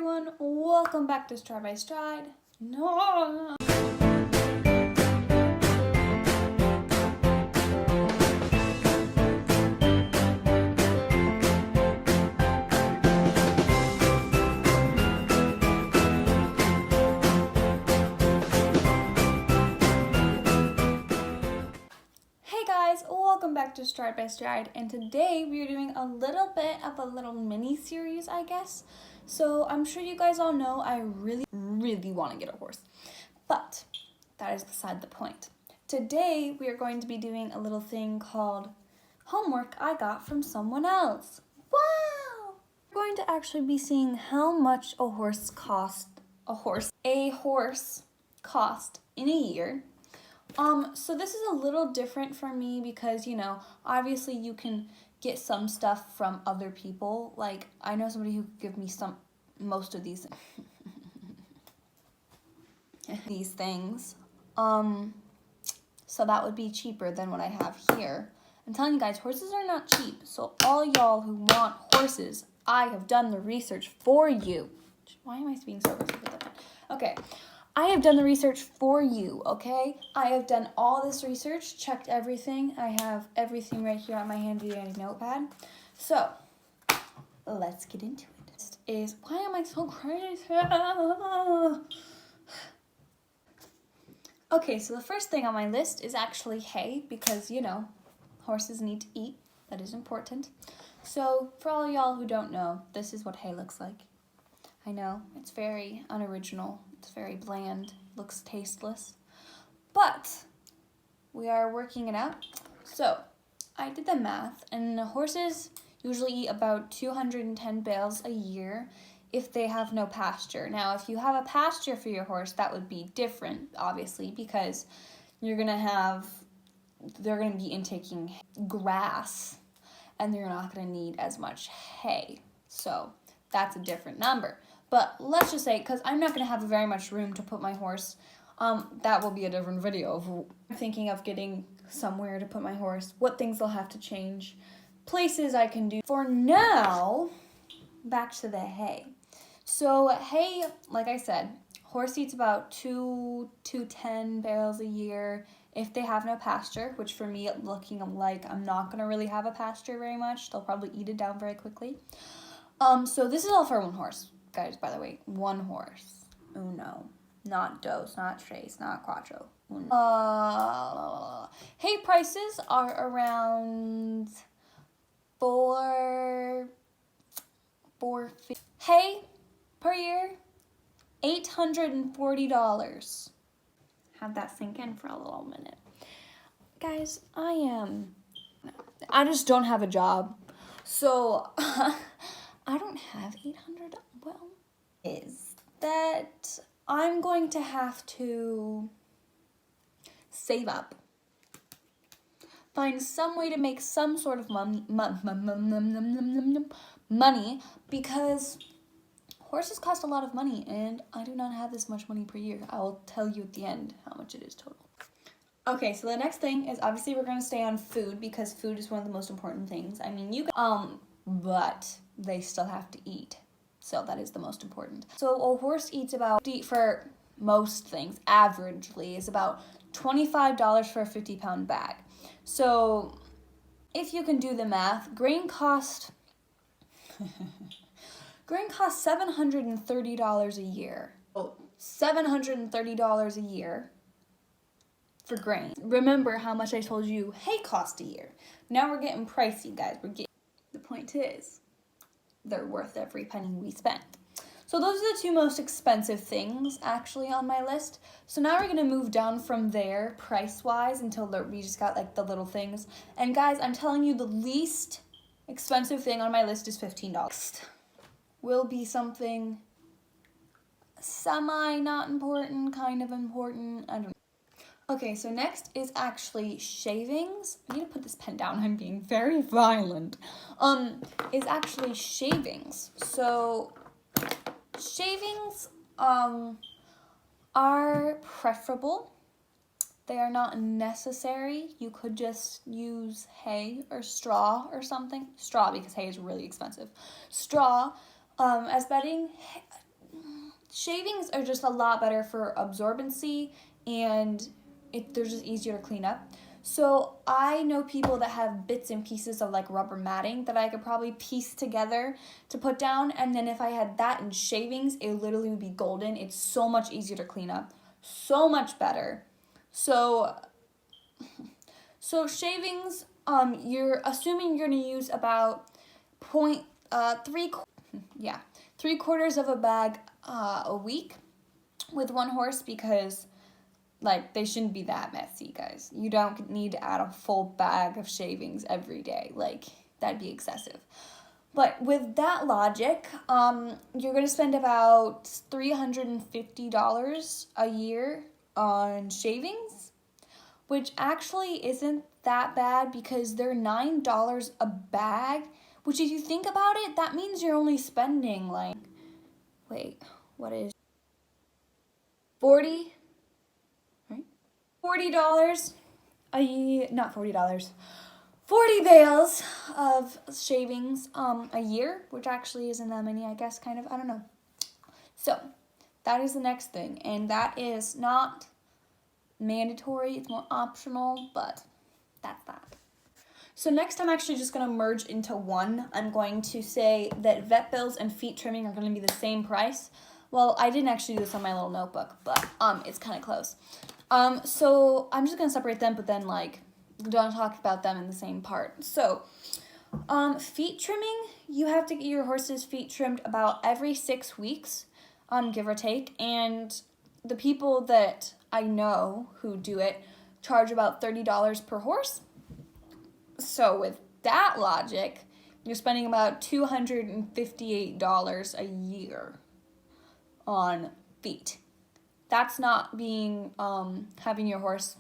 everyone, welcome back to Stride by Stride. No. Hey guys, welcome back to Stride by Stride, and today we're doing a little bit of a little mini series, I guess. So I'm sure you guys all know I really want to get a horse, but that is beside the point. Today we are going to be doing a little thing called homework I got from someone else. Wow! We're going to actually be seeing how much a horse cost in a year. So this is a little different for me because, obviously you can get some stuff from other people. Like, I know somebody who could give me most of these things. So that would be cheaper than what I have here. I'm telling you guys, horses are not cheap. So all y'all who want horses, I have done the research for you. Why am I being so aggressive with that? Okay. I have done the research for you, okay? I have done all this research, checked everything. I have everything right here on my handy dandy notepad. So, let's get into it. Why am I so crazy? Okay, so the first thing on my list is actually hay because, horses need to eat. That is important. So, for all y'all who don't know, this is what hay looks like. I know, it's very unoriginal. It's very bland, looks tasteless, but we are working it out. So I did the math, and horses usually eat about 210 bales a year if they have no pasture. Now, if you have a pasture for your horse, that would be different, obviously, because they're going to be intaking grass, and they're not going to need as much hay. So that's a different number. But let's just say, because I'm not going to have very much room to put my horse, that will be a different video. I'm thinking of getting somewhere to put my horse, what things they'll have to change, places I can do. For now, back to the hay. So hay, like I said, horse eats about 210 barrels a year if they have no pasture, which for me, looking like I'm not going to really have a pasture very much. They'll probably eat it down very quickly. So this is all for one horse. Guys, by the way, one horse. Uno. Not dos, not tres, not cuatro. Uno. Hay prices are around $450. Hay per year, $840. Have that sink in for a little minute. Guys, I just don't have a job. So I don't have $800. Well, is that I'm going to have to save up, find some way to make some sort of money because horses cost a lot of money and I do not have this much money per year. I will tell you at the end how much it is total. Okay, so the next thing is obviously we're going to stay on food because food is one of the most important things. I mean, but they still have to eat. So that is the most important. So a horse eats for most things, averagely, is about $25 for a 50-pound bag. So if you can do the math, grain costs $730 a year. Oh, $730 a year for grain. Remember how much I told you hay cost a year. Now we're getting pricey, guys. The point is, they're worth every penny we spent. So those are the two most expensive things actually on my list. So now we're going to move down from there price-wise until we just got like the little things. And guys, I'm telling you the least expensive thing on my list is $15. Will be something semi not important, kind of important, I don't know. Okay, so next is actually shavings. I need to put this pen down. I'm being very violent. Is actually shavings. So shavings are preferable. They are not necessary. You could just use hay or straw or something. Straw, because hay is really expensive. Straw as bedding. shavings are just a lot better for absorbency, and they're just easier to clean up. So I know people that have bits and pieces of like rubber matting that I could probably piece together to put down, and then if I had that in shavings, it literally would be golden. It's so much easier to clean up, so much better. So shavings, you're assuming you're gonna use about three quarters of a bag a week with one horse, because like they shouldn't be that messy, guys. You don't need to add a full bag of shavings every day. Like, that'd be excessive. But with that logic, you're gonna spend about $350 a year on shavings, which actually isn't that bad because they're $9 a bag, which if you think about it, that means you're only spending like, wait, what is 40, right? $40 a year, not $40, 40 bales of shavings a year, which actually isn't that many, I guess, kind of, I don't know. So that is the next thing, and that is not mandatory, it's more optional, but that's that. So next I'm actually just going to merge into one. I'm going to say that vet bills and feet trimming are going to be the same price. Well, I didn't actually do this on my little notebook, but it's kind of close. So I'm just going to separate them, but then like don't talk about them in the same part. So feet trimming, you have to get your horse's feet trimmed about every 6 weeks, give or take, and the people that I know who do it charge about $30 per horse. So with that logic, you're spending about $258 a year on feet. That's not being having your horse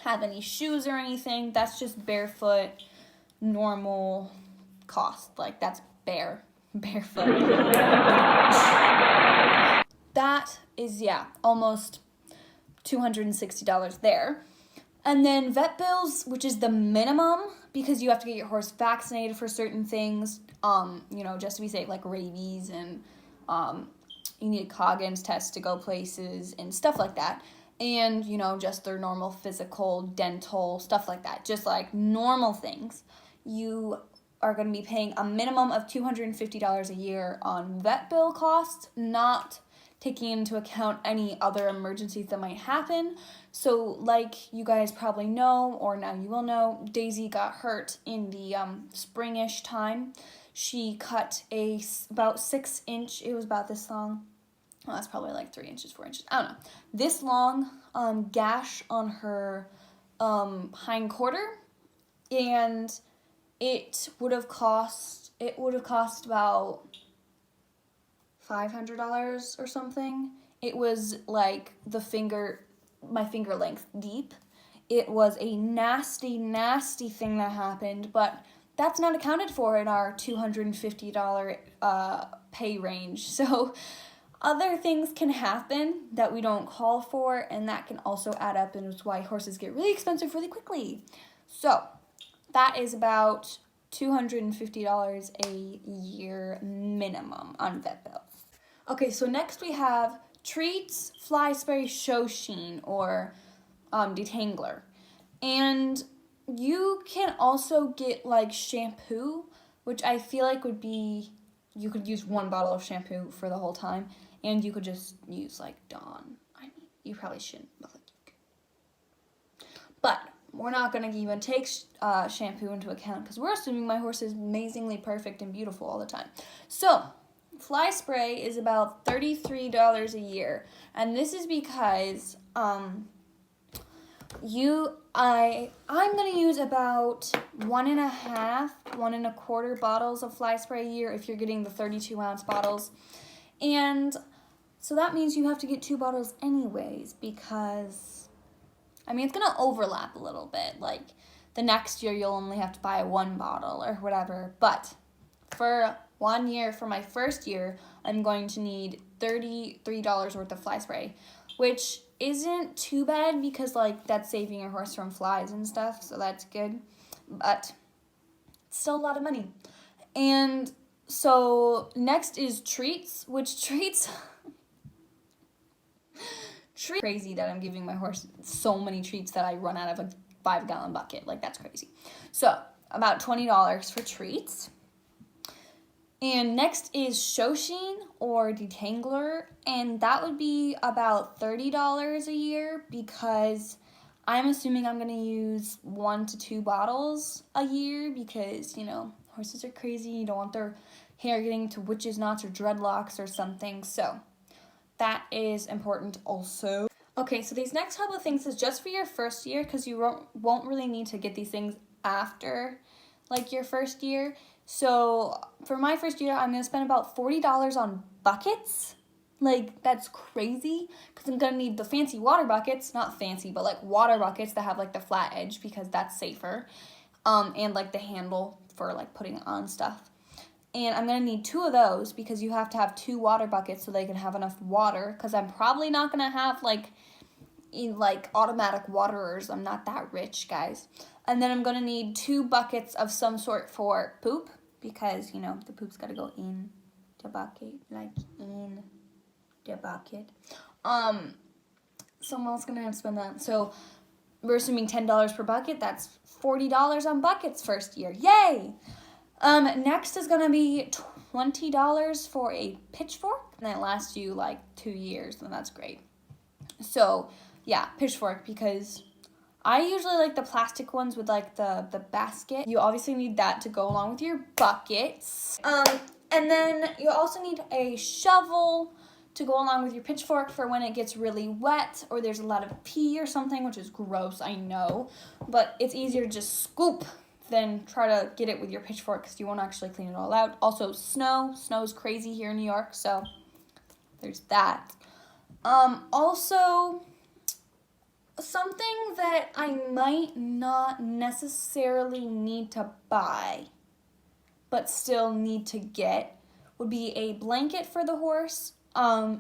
have any shoes or anything. That's just barefoot, normal cost. Like, that's barefoot. That is, almost $260 there. And then vet bills, which is the minimum, because you have to get your horse vaccinated for certain things, just to be safe, like rabies, and you need a Coggins test to go places and stuff like that. And, just their normal physical, dental, stuff like that. Just like normal things. You are going to be paying a minimum of $250 a year on vet bill costs, not taking into account any other emergencies that might happen. So like you guys probably know, or now you will know, Daisy got hurt in the springish time. She cut about 6 inch, it was about this long, well, that's probably like 3 inches, 4 inches, I don't know, this long gash on her hind quarter, and it would have cost about $500 or something. It was like my finger length deep. It was a nasty, nasty thing that happened, but that's not accounted for in our $250 pay range. So other things can happen that we don't call for, and that can also add up, and it's why horses get really expensive really quickly. So that is about $250 a year minimum on vet bills. Okay, so next we have treats, fly spray, show sheen, or detangler. And you can also get like shampoo, which I feel like would be, you could use 1 bottle of shampoo for the whole time, and you could just use like Dawn. I mean, you probably shouldn't, but like you could. But we're not going to even take shampoo into account because we're assuming my horse is amazingly perfect and beautiful all the time. So fly spray is about $33 a year, and this is because I'm gonna use about 1.5, 1.25 bottles of fly spray a year if you're getting the 32-ounce bottles, and so that means you have to get 2 bottles anyways, because it's gonna overlap a little bit. Like the next year you'll only have to buy 1 bottle or whatever, but for 1 year, for my first year, I'm going to need $33 worth of fly spray, which isn't too bad because like that's saving your horse from flies and stuff, so that's good, but it's still a lot of money. And so next is treats, which treats Crazy that I'm giving my horse so many treats that I run out of a 5-gallon bucket. Like, that's crazy. So about $20 for treats. And next is Shoshin or Detangler, and that would be about $30 a year because I'm assuming I'm going to use 1 to 2 bottles a year because, you know, horses are crazy. You don't want their hair getting to witches' knots or dreadlocks or something, so that is important also. Okay, so these next couple of things is just for your first year because you won't really need to get these things after, like, your first year. So for my first year, I'm going to spend about $40 on buckets. Like, that's crazy because I'm going to need the fancy water buckets. Not fancy, but, like, water buckets that have, like, the flat edge because that's safer. And, like, the handle for, like, putting on stuff. And I'm going to need 2 of those because you have to have 2 water buckets so they can have enough water because I'm probably not going to have, like automatic waterers. I'm not that rich, guys. And then I'm going to need 2 buckets of some sort for poop because, you know, the poop's got to go in the bucket, like in the bucket. Someone else going to have to spend that. So we're assuming $10 per bucket. That's $40 on buckets first year. Yay! Next is going to be $20 for a pitchfork, and that lasts you like 2 years, and that's great. So, yeah, pitchfork, because I usually like the plastic ones with like the basket. You obviously need that to go along with your buckets. And then you also need a shovel to go along with your pitchfork for when it gets really wet or there's a lot of pee or something, which is gross, I know. But it's easier to just scoop than try to get it with your pitchfork because you won't actually clean it all out. Also, snow. Snow is crazy here in New York, so there's that. Also, something that I might not necessarily need to buy, but still need to get, would be a blanket for the horse.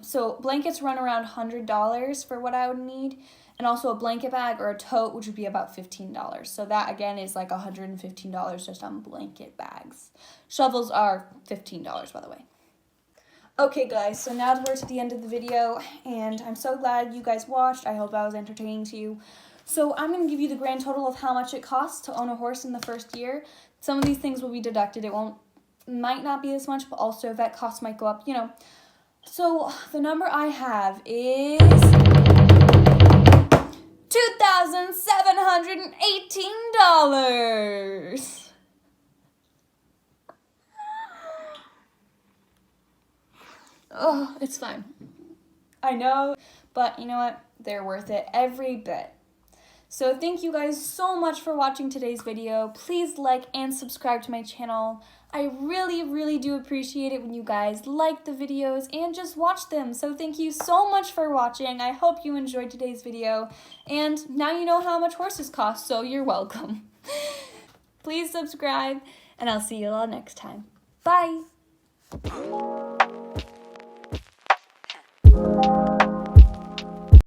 So blankets run around $100 for what I would need, and also a blanket bag or a tote, which would be about $15. So that, again, is like $115 just on blanket bags. Shovels are $15, by the way. Okay, guys, so now we're to the end of the video, and I'm so glad you guys watched. I hope I was entertaining to you. So I'm going to give you the grand total of how much it costs to own a horse in the first year. Some of these things will be deducted. Might not be as much, but also vet costs might go up, you know. So the number I have is $2,718. Oh, it's fine. I know, but you know what? They're worth it every bit. So thank you guys so much for watching today's video. Please like and subscribe to my channel. I really, really do appreciate it when you guys like the videos and just watch them. So thank you so much for watching. I hope you enjoyed today's video. And now you know how much horses cost, so you're welcome. Please subscribe, and I'll see you all next time. Bye!